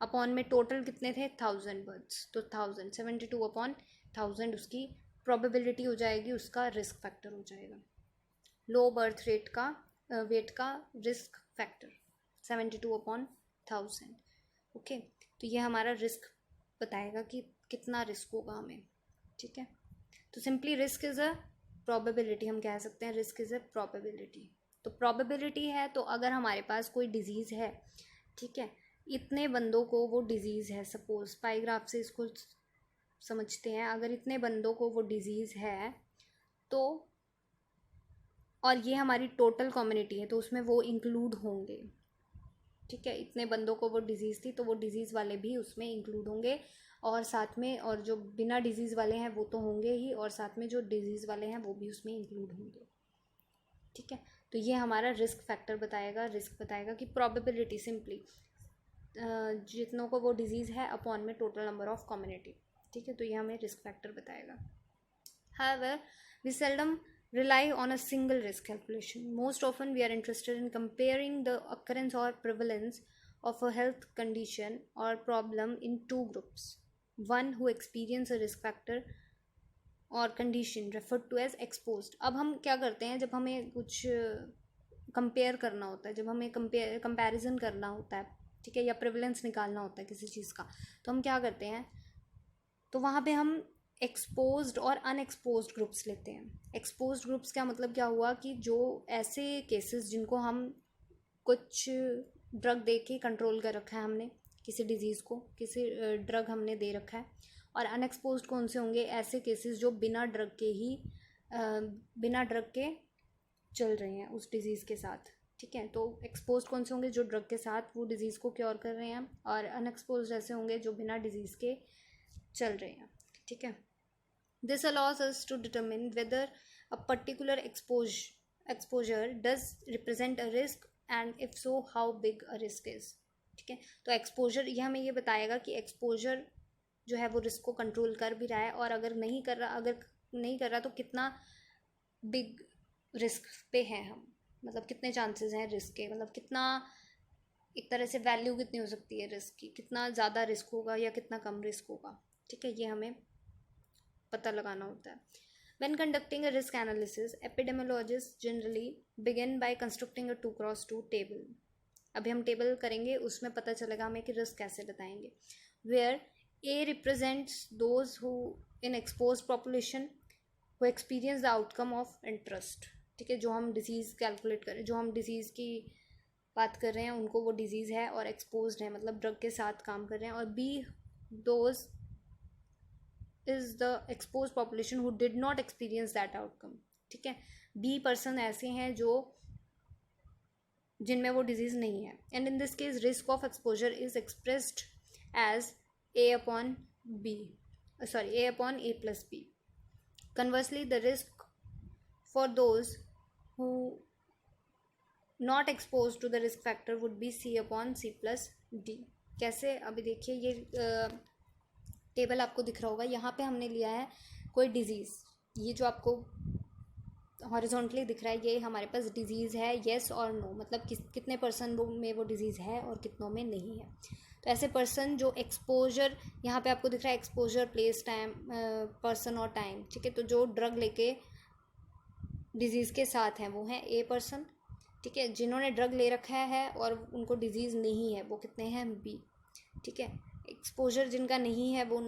अपॉन में टोटल कितने थे 1000 बर्ड्स, तो 1000 72 अपॉन 1000 उसकी प्रोबेबिलिटी हो जाएगी, उसका रिस्क फैक्टर हो जाएगा, लो बर्थ रेट का वेट का रिस्क फैक्टर 72 अपॉन 1000, ओके। तो ये हमारा रिस्क बताएगा कि कितना रिस्क होगा हमें, ठीक है। तो simply risk is a probability, हम कह सकते हैं रिस्क इज़ अ प्रोबेबिलिटी। तो प्रोबेबिलिटी है तो अगर हमारे पास कोई डिजीज़ है, ठीक है, इतने बंदों को वो डिज़ीज़ है, सपोज पाईग्राफ से इसको समझते हैं, अगर इतने बंदों को वो डिज़ीज़ है तो, और ये हमारी टोटल कम्युनिटी है तो उसमें वो इंक्लूड होंगे, ठीक है। इतने बंदों को वो डिज़ीज़ थी तो वो डिज़ीज़ वाले भी उसमें इंक्लूड होंगे, और साथ में और जो बिना डिज़ीज़ वाले हैं वो तो होंगे ही, और साथ में जो डिज़ीज़ वाले हैं वो भी उसमें इंक्लूड होंगे, ठीक है। तो ये हमारा रिस्क फैक्टर बताएगा, रिस्क बताएगा कि प्रोबेबिलिटी सिंपली जितनों को वो डिजीज़ है अपॉन में टोटल नंबर ऑफ कम्युनिटी, ठीक है। तो ये हमें रिस्क फैक्टर बताएगा। However we seldom rely on a single risk calculation. Most often we are interested in comparing the occurrence or prevalence of a health condition or problem in two groups. One who experience a risk factor or condition referred to as exposed. अब हम क्या करते हैं जब हमें कुछ compare करना होता है, जब हमें कंपैरिजन करना होता है, ठीक है, या प्रेवलेंस निकालना होता है किसी चीज़ का, तो हम क्या करते हैं, तो वहाँ पे हम एक्सपोज्ड और अनएक्सपोज्ड ग्रुप्स लेते हैं। एक्सपोज्ड ग्रुप्स का मतलब क्या हुआ कि जो ऐसे केसेस जिनको हम कुछ ड्रग दे के कंट्रोल कर रखा है हमने, किसी डिजीज़ को किसी ड्रग हमने दे रखा है, और अनएक्सपोज्ड कौन से होंगे, ऐसे केसेस जो बिना ड्रग के चल रहे हैं उस डिज़ीज़ के साथ, ठीक है। तो एक्सपोज्ड कौन से होंगे, जो ड्रग के साथ वो डिज़ीज़ को क्योर कर रहे हैं, और अनएक्सपोज्ड ऐसे होंगे जो बिना डिज़ीज़ के चल रहे हैं, ठीक है। This allows us to determine whether a particular exposure does represent a risk and if so how big a risk is, ठीक है। तो एक्सपोजर ये हमें ये बताएगा कि एक्सपोजर जो है वो रिस्क को कंट्रोल कर भी रहा है, और अगर नहीं कर रहा तो कितना बिग रिस्क पे हैं हम, मतलब कितने चांसेस हैं रिस्क के, मतलब कितना एक तरह से वैल्यू कितनी हो सकती है रिस्क की, कितना ज़्यादा रिस्क होगा या कितना कम रिस्क होगा, ठीक है। ये हमें पता लगाना होता है। When conducting a risk analysis, epidemiologists generally begin by constructing a 2x2 table. अभी हम टेबल करेंगे, उसमें पता चलेगा हमें कि रिस्क कैसे बताएंगे. Where A represents those who in exposed population who experience the outcome of interest. ठीक है, जो हम डिजीज़ कैलकुलेट करें, जो हम डिजीज़ की बात कर रहे हैं उनको वो डिजीज़ है और एक्सपोज्ड है, मतलब ड्रग के साथ काम कर रहे हैं. और be those is the expose population who did not experience that outcome. ठीक है, बी पर्सन ऐसे हैं जो जिनमें वो डिजीज़ नहीं है. And in this case risk of exposure is expressed as a upon B, sorry, A upon A plus B. Conversely, the risk for those who not exposed to the risk factor would be C upon C plus D. कैसे, अभी देखिए ये table आपको दिख रहा होगा. यहाँ पे हमने लिया है कोई डिजीज़, ये जो आपको हॉरिजॉन्टली दिख रहा है ये हमारे पास डिजीज़ है, येस और नो, मतलब कितने पर्सन में वो डिजीज़ है और कितनों में नहीं है. तो ऐसे पर्सन जो एक्सपोजर, यहाँ पे आपको दिख रहा है एक्सपोजर, प्लेस, टाइम, पर्सन और टाइम. ठीक है, तो जो ड्रग लेके डिजीज़ के साथ हैं वो हैं ए पर्सन. ठीक है, जिन्होंने ड्रग ले रखा है और उनको डिजीज़ नहीं है वो कितने हैं, बी. ठीक है, एक्सपोजर जिनका नहीं है वो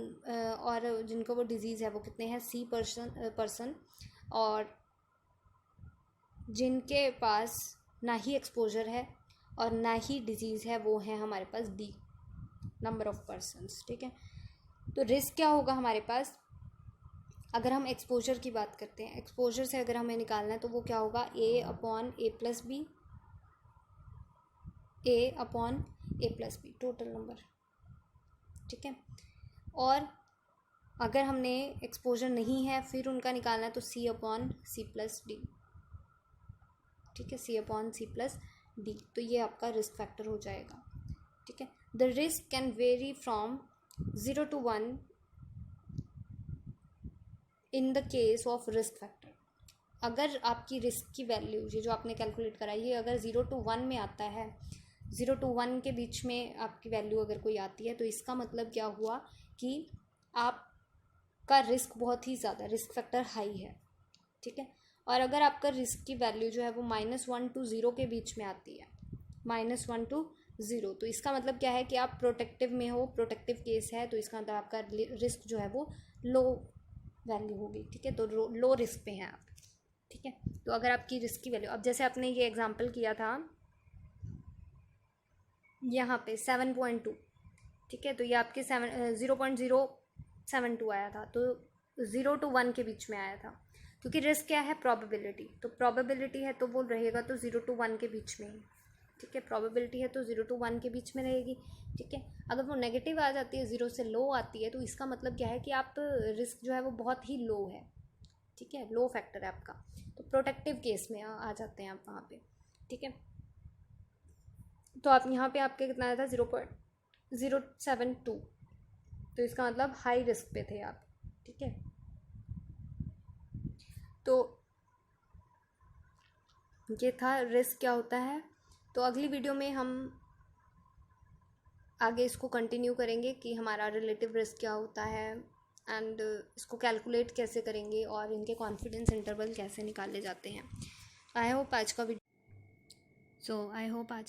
और जिनको वो डिजीज़ है वो कितने हैं, सी पर्सन. और जिनके पास ना ही एक्सपोजर है और ना ही डिजीज़ है वो है हमारे पास डी, नंबर ऑफ पर्सन्स. ठीक है, तो रिस्क क्या होगा हमारे पास, अगर हम एक्सपोजर की बात करते हैं, एक्सपोजर से अगर हमें निकालना है तो वो क्या होगा, ए अपॉन ए प्लस बी, ए अपॉन ए प्लस बी, टोटल नंबर. ठीक है, और अगर हमने एक्सपोजर नहीं है फिर उनका निकालना है तो सी अपॉन सी प्लस डी. ठीक है, सी अपॉन सी प्लस डी. तो ये आपका रिस्क फैक्टर हो जाएगा. ठीक है, the risk can very from 0 to 1 in the case of risk factor. अगर आपकी रिस्क की वैल्यू, ये जो आपने कैलकुलेट कराई है, अगर 0 to 1 में आता है, 0 to 1 के बीच में आपकी वैल्यू अगर कोई आती है तो इसका मतलब क्या हुआ कि आपका रिस्क बहुत ही ज़्यादा, रिस्क फैक्टर हाई है. ठीक है, और अगर आपका रिस्क की वैल्यू जो है वो -1 to 0 के बीच में आती है, -1 to 0, तो इसका मतलब क्या है कि आप प्रोटेक्टिव में हो, प्रोटेक्टिव केस है, तो इसका मतलब आपका रिस्क जो है वो लो वैल्यू होगी. ठीक है, तो लो रिस्क पे हैं आप. ठीक है, तो अगर आपकी रिस्क की वैल्यू, अब जैसे आपने ये एग्जांपल किया था यहाँ पे 7.2. ठीक है, तो ये आपके 0.072 आया था, तो 0 to 1 के बीच में आया था, क्योंकि रिस्क क्या है, प्रोबेबिलिटी. तो प्रोबेबिलिटी है तो वो रहेगा तो 0 to 1 के बीच में ही. ठीक है, प्रोबेबिलिटी है तो 0 to 1 के बीच में रहेगी. ठीक है, अगर वो नेगेटिव आ जाती है, 0 से लो आती है, तो इसका मतलब क्या है कि आप रिस्क जो है वो बहुत ही लो है. ठीक है, लो फैक्टर है आपका, तो प्रोटेक्टिव केस में आ जाते हैं आप वहाँ पे. ठीक है, तो आप यहाँ पे आपके कितना आया था, 0.072, तो इसका मतलब हाई रिस्क पे थे आप. ठीक है, तो ये था रिस्क क्या होता है. तो अगली वीडियो में हम आगे इसको कंटिन्यू करेंगे कि हमारा रिलेटिव रिस्क क्या होता है एंड इसको कैलकुलेट कैसे करेंगे और इनके कॉन्फिडेंस इंटरवल कैसे निकाले जाते हैं. आई होप आज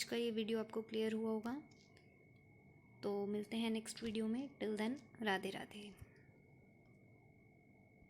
का ये वीडियो आपको क्लियर हुआ होगा. तो मिलते हैं नेक्स्ट वीडियो में. Till then, Radhe Radhe.